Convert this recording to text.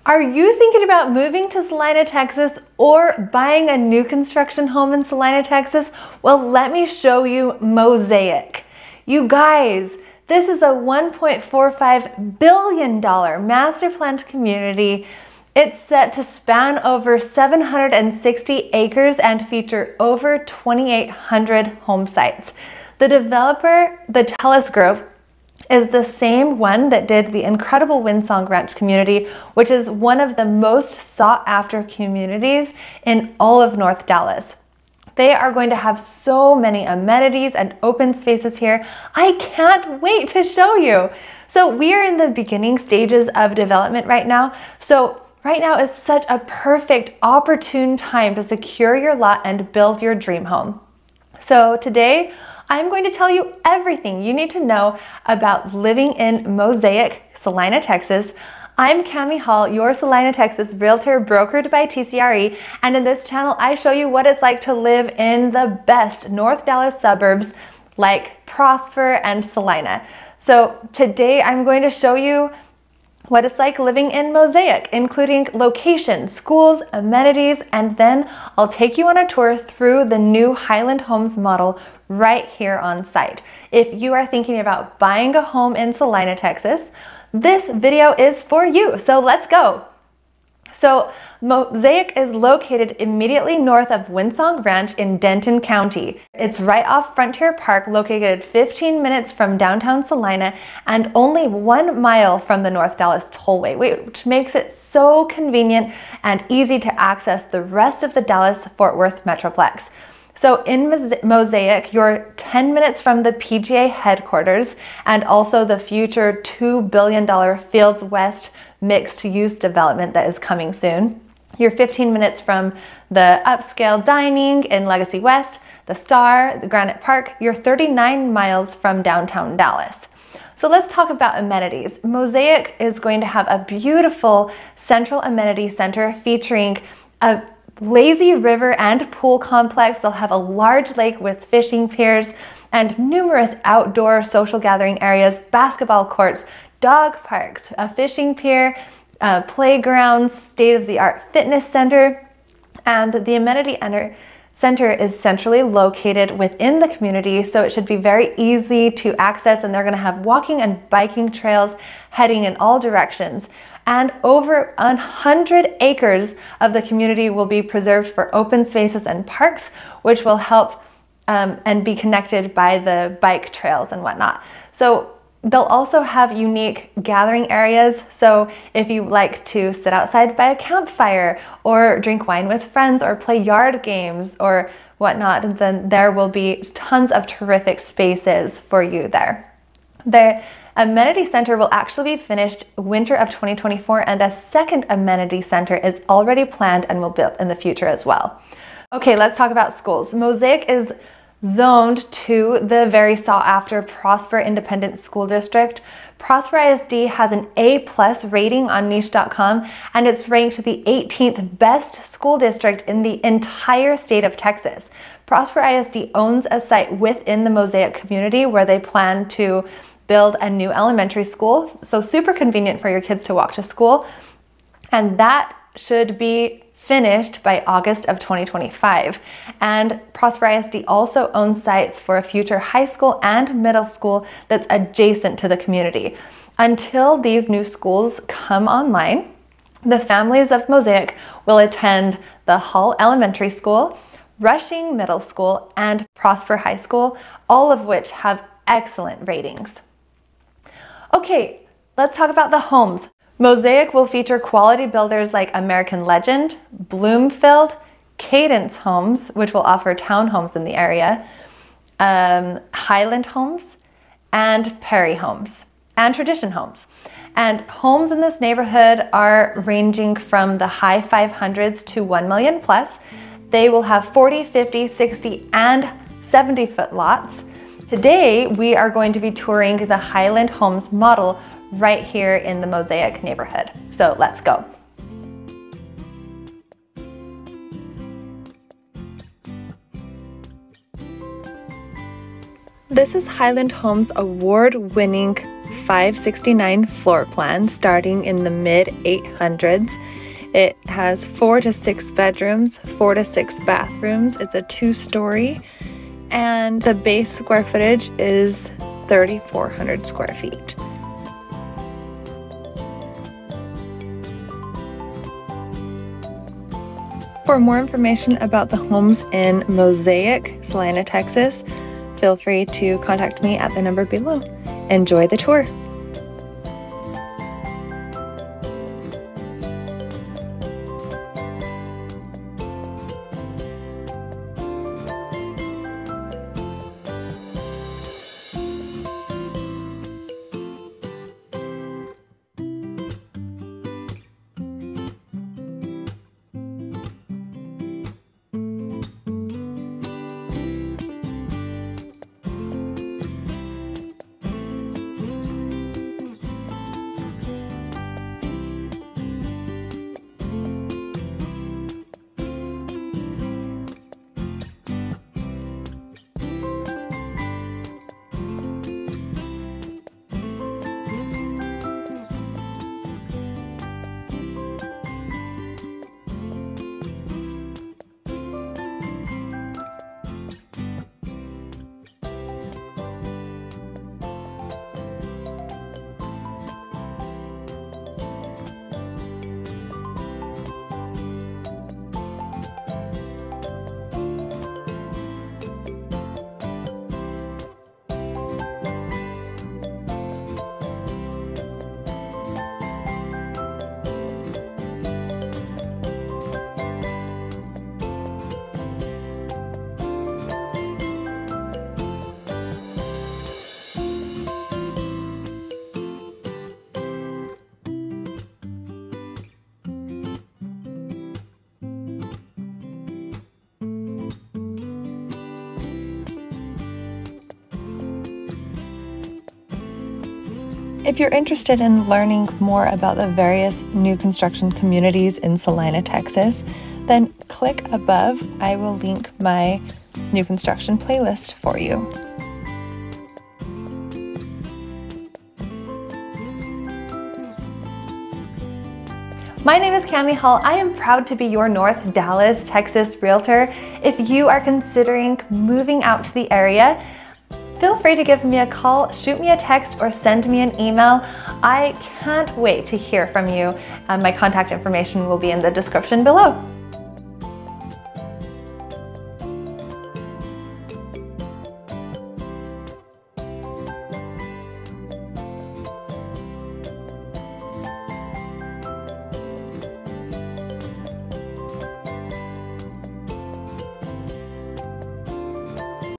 Are you thinking about moving to Celina, Texas, or buying a new construction home in Celina, Texas? Well, let me show you Mosaic. You guys, this is a $1.45 billion master planned community. It's set to span over 760 acres and feature over 2,800 home sites. The developer, the Telus Group, is the same one that did the incredible Windsong Ranch community, which is one of the most sought after communities in all of North Dallas. They are going to have so many amenities and open spaces here. I can't wait to show you. So we are in the beginning stages of development right now. So right now is such a perfect, opportune time to secure your lot and build your dream home. So today, I'm going to tell you everything you need to know about living in Mosaic, Celina, Texas. I'm Cami Hall, your Celina, Texas realtor brokered by TCRE, and in this channel I show you what it's like to live in the best North Dallas suburbs like Prosper and Celina. So today I'm going to show you what it's like living in Mosaic, including location, schools, amenities, and then I'll take you on a tour through the new Highland Homes model right here on site. If you are thinking about buying a home in Celina, Texas, this video is for you. So let's go. So Mosaic is located immediately north of Windsong Ranch in Denton County. It's right off Frontier Park, located 15 minutes from downtown Celina and only 1 mile from the North Dallas Tollway, which makes it so convenient and easy to access the rest of the Dallas-Fort Worth Metroplex. So in Mosaic, you're 10 minutes from the PGA headquarters and also the future $2 billion Fields West mixed-use development that is coming soon. You're 15 minutes from the upscale dining in Legacy West, the Star, the Granite Park. You're 39 miles from downtown Dallas. So let's talk about amenities. Mosaic is going to have a beautiful central amenity center featuring a lazy river and pool complex. They'll have a large lake with fishing piers and numerous outdoor social gathering areas, basketball courts, dog parks, a fishing pier, playgrounds, state-of-the-art fitness center, and the amenity center is centrally located within the community, so it should be very easy to access, and they're going to have walking and biking trails heading in all directions. And over 100 acres of the community will be preserved for open spaces and parks, which will help and be connected by the bike trails and whatnot. So they'll also have unique gathering areas. So if you like to sit outside by a campfire or drink wine with friends or play yard games or whatnot, then there will be tons of terrific spaces for you there. The amenity center will actually be finished winter of 2024, and a second amenity center is already planned and will be built in the future as well. Okay, let's talk about schools. Mosaic is zoned to the very sought after Prosper Independent School District. Prosper ISD has an A+ rating on niche.com, and it's ranked the 18th best school district in the entire state of Texas. Prosper ISD owns a site within the Mosaic community where they plan to build a new elementary school, so super convenient for your kids to walk to school, and that should be finished by August of 2025. And Prosper ISD also owns sites for a future high school and middle school that's adjacent to the community. Until these new schools come online, the families of Mosaic will attend the Hull Elementary School, Rushing Middle School, and Prosper High School, all of which have excellent ratings. Okay, let's talk about the homes. Mosaic will feature quality builders like American Legend, Bloomfield, Cadence Homes, which will offer townhomes in the area, Highland Homes, and Perry Homes, and Tradition Homes. And homes in this neighborhood are ranging from the high 500s to 1 million plus. They will have 40, 50, 60, and 70-foot lots. Today, we are going to be touring the Highland Homes model right here in the Mosaic neighborhood. So let's go. This is Highland Homes' award-winning 569 floor plan starting in the mid 800s. It has 4 to 6 bedrooms, 4 to 6 bathrooms. It's a 2-story, and the base square footage is 3,400 square feet. For more information about the homes in Mosaic, Celina, Texas, feel free to contact me at the number below. Enjoy the tour. If you're interested in learning more about the various new construction communities in Celina, Texas, then click above. I will link my new construction playlist for you. My name is Cami Hall. I am proud to be your North Dallas, Texas realtor. If you are considering moving out to the area, feel free to give me a call, shoot me a text, or send me an email. I can't wait to hear from you. My contact information will be in the description below.